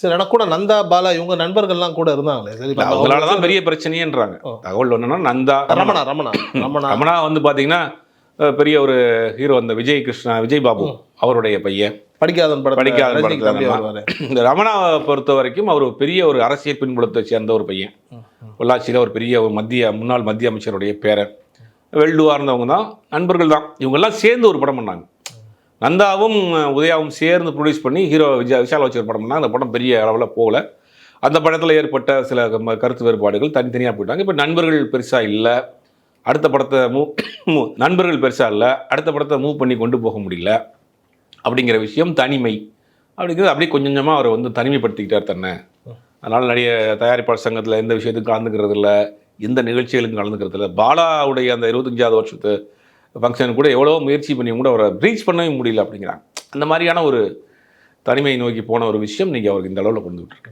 சரி, எனக்கு கூட நந்தா, பாலா இவங்க நண்பர்கள்லாம் கூட இருந்தாங்களே. சரி, அவங்களால தான் பெரிய பிரச்சனையேன்றாங்க. தகவல் என்னன்னா நந்தா, ரமணா ரமணா ரமணா ரமணா வந்து பார்த்தீங்கன்னா பெரிய ஒரு ஹீரோ, அந்த விஜய் பாபு அவருடைய பையன். படிக்காதவன் படத்துல தம்பி வருவாரு. இந்த ரமணாவை பொறுத்த வரைக்கும் அவர் பெரிய ஒரு அரசியல் பின்புலத்தை சேர்ந்த ஒரு பையன். பொள்ளாச்சியில் ஒரு பெரிய ஒரு முன்னாள் மத்திய அமைச்சருடைய பேரன். வெல்டுவார்ந்தவங்க தான், நண்பர்கள் தான். இவங்கெல்லாம் சேர்ந்து ஒரு படம் பண்ணாங்க. நந்தாவும் உதயாவும் சேர்ந்து ப்ரொடியூஸ் பண்ணி ஹீரோ விஷால் வச்சு ஒரு படம் பண்ணாங்க. அந்த படம் பெரிய அளவில் போகல. அந்த படத்தில் ஏற்பட்ட சில கருத்து வேறுபாடுகள் தனித்தனியாக போயிட்டாங்க. இப்போ நண்பர்கள் பெருசாக இல்லை, அடுத்த படத்தை நண்பர்கள் பெருசாக இல்லை, அடுத்த படத்தை மூவ் பண்ணி கொண்டு போக முடியல அப்படிங்கிற விஷயம். தனிமை அப்படிங்கிறது அப்படியே கொஞ்சம் கொஞ்சமாக அவர் வந்து தனிமைப்படுத்திக்கிட்டார் தன்னை. அதனால் தயாரிப்பாளர் சங்கத்தில் எந்த விஷயத்துக்கும் கலந்துக்கிறது இல்லை, எந்த நிகழ்ச்சிகளுக்கும் கலந்துக்கிறது இல்லை. பாலாவுடைய அந்த 25வது வருஷத்து ஃபங்க்ஷன் கூட எவ்வளோ முயற்சி பண்ணி கூட அவரை ரீச் பண்ணவே முடியல அப்படிங்கிறாங்க. அந்த மாதிரியான ஒரு தனிமையை நோக்கி போன ஒரு விஷயம் நீங்கள் அவருக்கு இந்த அளவில் கொண்டு விட்டுருக்கு.